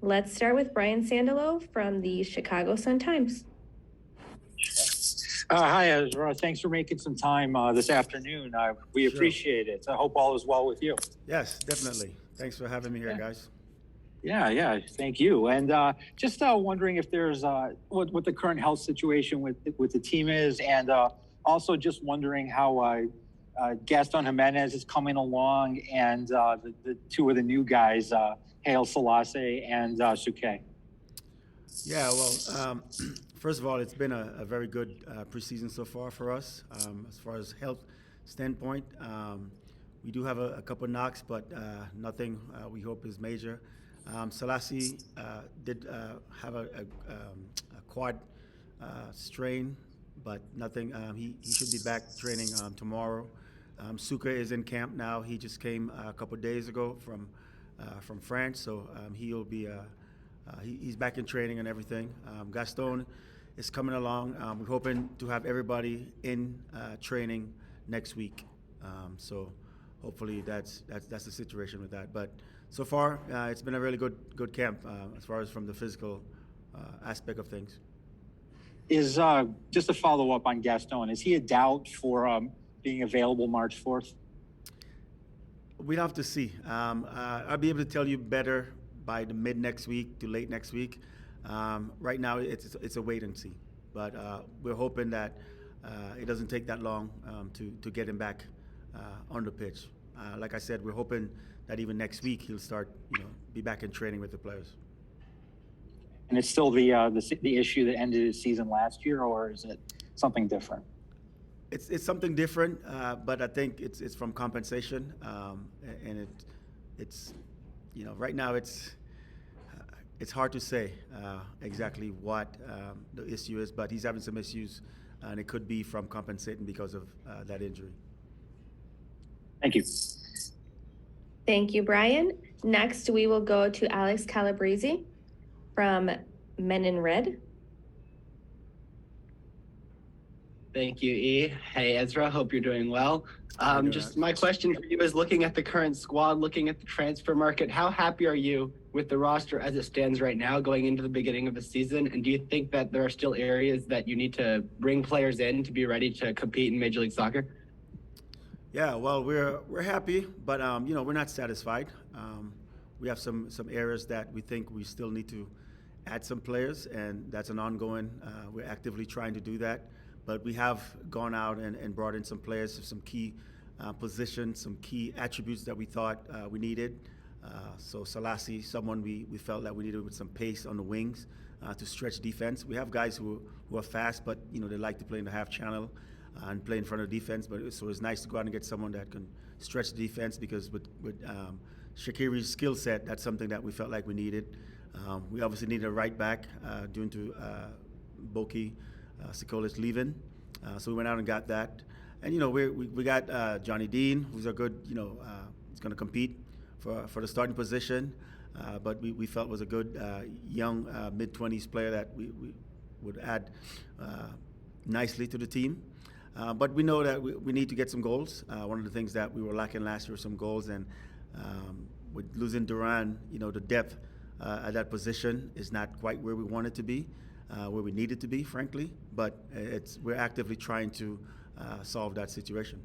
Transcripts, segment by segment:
Let's start with Brian Sandalo from the Chicago Sun-Times. Hi, Ezra. Thanks for making some time this afternoon. We Sure. appreciate it. I hope all is well with you. Yes, definitely. Thanks for having me here, guys. Yeah. Thank you. And just wondering if there's what the current health situation with the team is, and also just wondering how Gaston Jimenez is coming along, and the two of the new guys, Haile Selassie and Suke. Yeah, well, first of all, it's been a very good preseason so far for us. As far as health standpoint, we do have a couple knocks, but nothing we hope is major. Selassie did have a quad strain, but nothing. He should be back training tomorrow. Suka is in camp now. He just came a couple days ago from France, so he'll be he's back in training and everything. Gaston is coming along. We're hoping to have everybody in training next week. So hopefully that's the situation with that. But so far, it's been a really good camp as far as from the physical aspect of things. Is just to follow up on Gaston, is he a doubt for being available March 4th? We'll have to see. I'll be able to tell you better by the mid next week to late next week. Right now, it's a wait and see. But we're hoping that it doesn't take that long to get him back on the pitch. Like I said, we're hoping that even next week he'll start, be back in training with the players. And it's still the issue that ended his season last year, or is it something different? It's something different, but I think it's from compensation, and it's right now it's hard to say exactly what the issue is, but he's having some issues, and it could be from compensating because of that injury. Thank you. Thank you, Brian. Next, we will go to Alex Calabrese from Men in Red. Thank you, E. Hey, Ezra. Hope you're doing well. Just my question for you is, looking at the current squad, looking at the transfer market, how happy are you with the roster as it stands right now going into the beginning of the season? And do you think that there are still areas that you need to bring players in to be ready to compete in Major League Soccer? Yeah, well, we're happy, but we're not satisfied. We have some areas that we think we still need to add some players, and that's an ongoing. We're actively trying to do that, but we have gone out and brought in some players, some key positions, some key attributes that we thought we needed. So Selassie, someone we felt that we needed with some pace on the wings to stretch defense. We have guys who are fast, but they like to play in the half channel and play in front of the defense. But so it's nice to go out and get someone that can stretch the defense, because with Shaqiri's skill set, that's something that we felt like we needed. We obviously needed a right back due to Boki Sikolis leaving, so we went out and got that. And we got Johnny Dean, who's a good, he's going to compete for the starting position, but we felt was a good young mid-20s player that we would add nicely to the team. But we know that we need to get some goals. One of the things that we were lacking last year was some goals, and with losing Duran, the depth at that position is not quite where we want it to be, where we need it to be, frankly. But we're actively trying to solve that situation.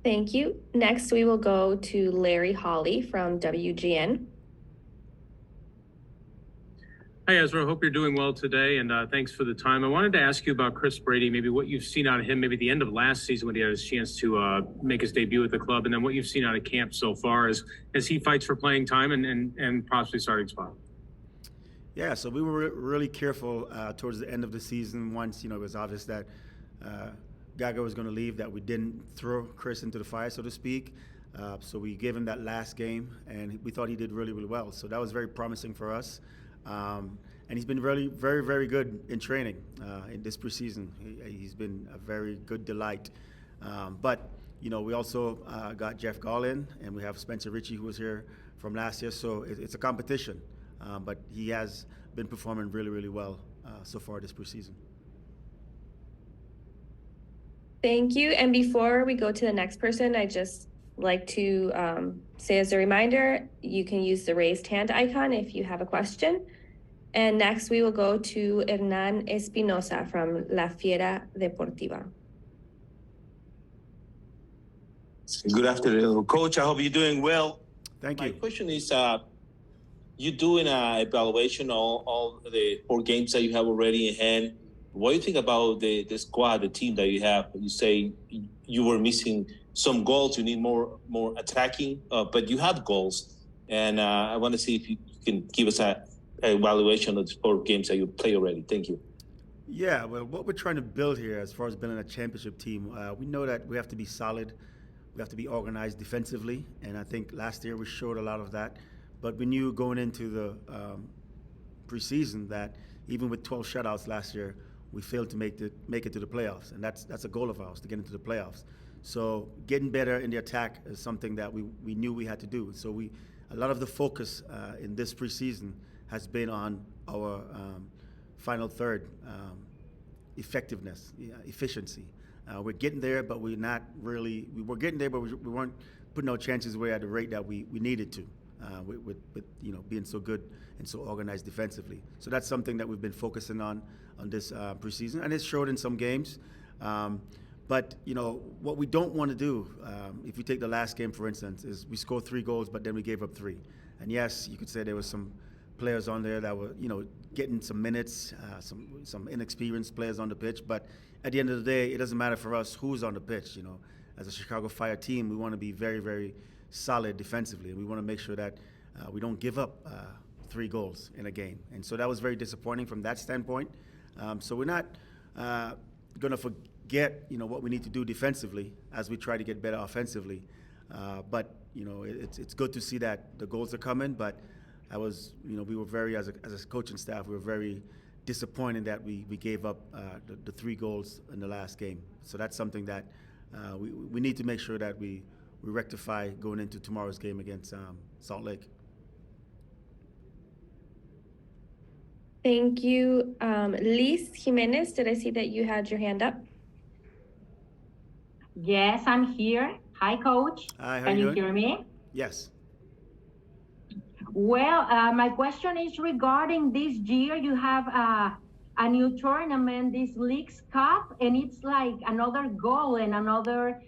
Thank you. Next, we will go to Larry Hawley from WGN. Hi, Ezra. Hope you're doing well today, and thanks for the time. I wanted to ask you about Chris Brady, maybe what you've seen out of him, maybe the end of last season when he had his chance to make his debut with the club, and then what you've seen out of camp so far as he fights for playing time and possibly starting spot. Yeah, so we were really careful towards the end of the season. Once it was obvious that Gaga was going to leave, that we didn't throw Chris into the fire, so to speak. So we gave him that last game, and we thought he did really, really well. So that was very promising for us. And he's been really very, very good in training in this preseason. He's been a very good delight. But we also got Jeff Garland, and we have Spencer Ritchie, who was here from last year. So it's a competition. But he has been performing really, really well so far this preseason. Thank you. And before we go to the next person, I just like to say as a reminder, you can use the raised hand icon if you have a question. And next we will go to Hernan Espinosa from La Fiera Deportiva. Good afternoon, Coach. I hope you're doing well. Thank you. My question is, you're doing an evaluation on all the 4 games that you have already in hand. What do you think about the squad, the team that you have? You say you were missing some goals. You need more attacking, but you have goals. And I want to see if you can give us an evaluation of the 4 games that you play already. Thank you. Yeah, well, what we're trying to build here as far as building a championship team, we know that we have to be solid. We have to be organized defensively, and I think last year we showed a lot of that. But we knew going into the preseason that even with 12 shutouts last year, we failed to make it to the playoffs, and that's a goal of ours, to get into the playoffs. So getting better in the attack is something that we knew we had to do. So a lot of the focus in this preseason has been on our final third effectiveness, efficiency. We're getting there, but we're not really. We were getting there, but we weren't putting our chances away at the rate that we needed to. With being so good and so organized defensively. So that's something that we've been focusing on this preseason, and it's showed in some games. But what we don't want to do, if you take the last game for instance, is we scored 3 goals, but then we gave up 3. And yes, you could say there was some players on there that were getting some minutes, some inexperienced players on the pitch. But at the end of the day, it doesn't matter for us who's on the pitch. As a Chicago Fire team, we want to be very, very solid defensively, and we want to make sure that we don't give up 3 goals in a game. And so that was very disappointing from that standpoint. So we're not going to forget what we need to do defensively as we try to get better offensively. But it's good to see that the goals are coming. But we were very, as a coaching staff, we were very disappointed that we gave up the 3 goals in the last game. So that's something that we need to make sure that we rectify going into tomorrow's game against Salt Lake. Thank you. Liz Jimenez, did I see that you had your hand up? Yes, I'm here. Hi, Coach. Hi, how Can you you doing? hear me? Yes. Well, my question is regarding this year. You have a new tournament, this Leagues Cup, and it's like another goal and another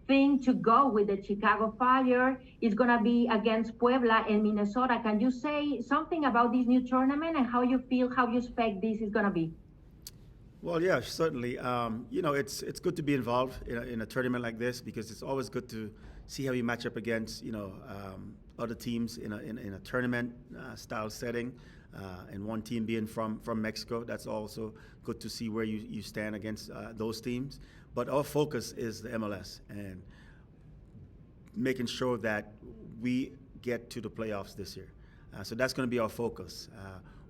thing to go with the Chicago Fire. It's going to be against Puebla and Minnesota. Can you say something about this new tournament and how you feel, how you expect this is going to be? Well, yeah, certainly. It's good to be involved in a tournament like this because it's always good to see how you match up against other teams in a tournament style setting, and one team being from Mexico. That's also good to see where you stand against those teams. But our focus is the MLS and making sure that we get to the playoffs this year. So that's going to be our focus.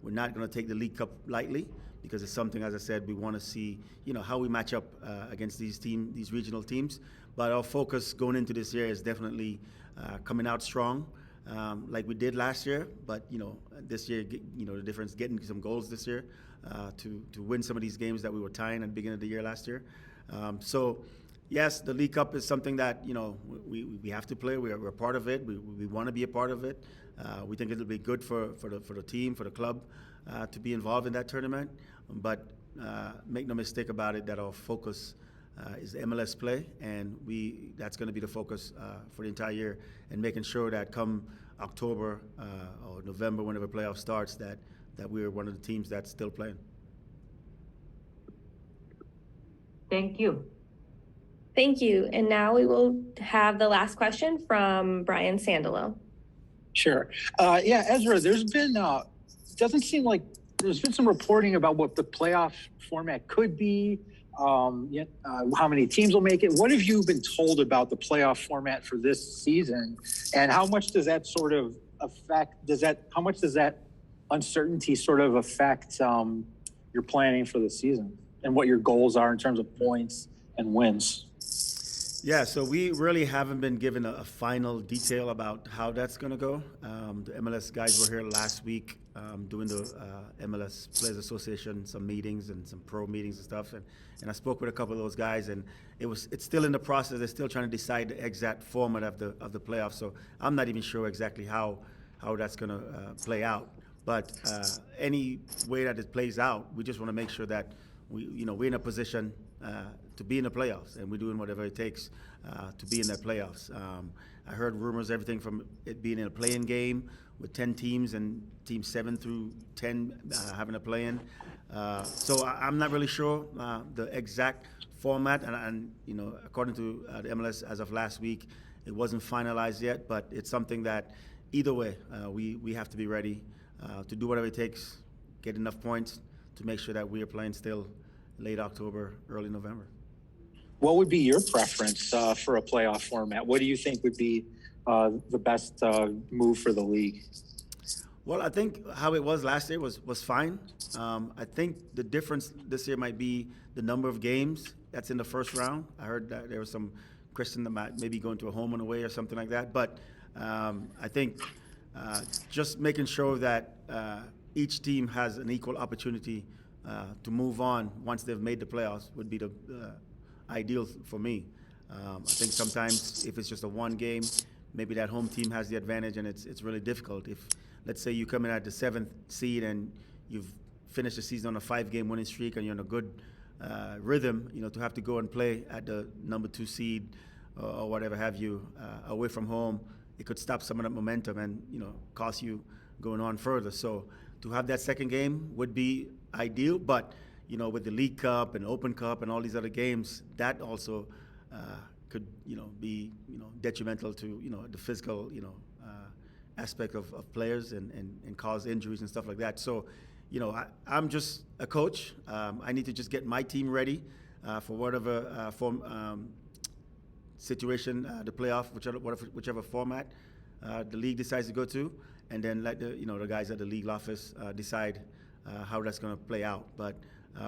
We're not going to take the League Cup lightly because it's something, as I said, we want to see how we match up against these regional teams. But our focus going into this year is definitely coming out strong, like we did last year. But this year, the difference, getting some goals this year to win some of these games that we were tying at the beginning of the year last year. So yes, the League Cup is something that we have to play. We're part of it. We want to be a part of it. We think it'll be good for the team, for the club, to be involved in that tournament. But make no mistake about it, that our focus is MLS play, and that's going to be the focus for the entire year, and making sure that come October or November, whenever playoff starts, that we're one of the teams that's still playing. Thank you. Thank you. And now we will have the last question from Brian Sandalo. Sure. Yeah, Ezra, there's been, doesn't seem like there's been some reporting about what the playoff format could be, how many teams will make it. What have you been told about the playoff format for this season? And how much does that sort of affect, how much does that uncertainty sort of affect your planning for the season and what your goals are in terms of points and wins? Yeah, so we really haven't been given a final detail about how that's going to go. The MLS guys were here last week doing the MLS Players Association, some meetings and some pro meetings and stuff. And I spoke with a couple of those guys, and it's still in the process. They're still trying to decide the exact format of the playoffs. So I'm not even sure exactly how that's going to play out. But any way that it plays out, we just want to make sure that we're in a position to be in the playoffs, and we're doing whatever it takes to be in that playoffs. I heard rumors, everything from it being in a play-in game with 10 teams and teams 7 through 10 having a play-in. So I'm not really sure the exact format, and according to the MLS as of last week, it wasn't finalized yet, but it's something that either way, we have to be ready to do whatever it takes, get enough points to make sure that we are playing still late October, early November. What would be your preference for a playoff format? What do you think would be the best move for the league? Well, I think how it was last year was fine. I think the difference this year might be the number of games that's in the first round. I heard that there was some question that might maybe going to a home and away or something like that. But I think just making sure that each team has an equal opportunity to move on once they've made the playoffs would be the ideal for me. I think sometimes if it's just a one game, maybe that home team has the advantage, and it's really difficult. If, let's say, you come in at the 7th seed and you've finished the season on a 5-game winning streak and you're in a good rhythm, to have to go and play at the number 2 seed or whatever have you away from home, it could stop some of that momentum and cost you going on further. So to have that second game would be ideal, but with the League Cup and Open Cup and all these other games, that also could be detrimental to the physical aspect of players and cause injuries and stuff like that. So I'm just a coach. I need to just get my team ready for whatever situation the playoff, whichever format the league decides to go to, and then let the guys at the league office decide how that's going to play out. But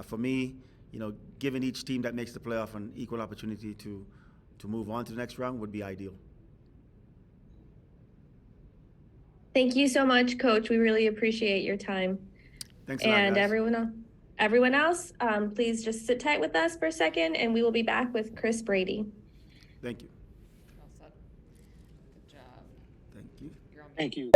for me, giving each team that makes the playoff an equal opportunity to move on to the next round would be ideal. Thank you so much, Coach. We really appreciate your time. Thanks a lot, and guys. everyone else, please just sit tight with us for a second, and we will be back with Chris Brady. Thank you. Well said. Good job. Thank you. You're on. Thank you.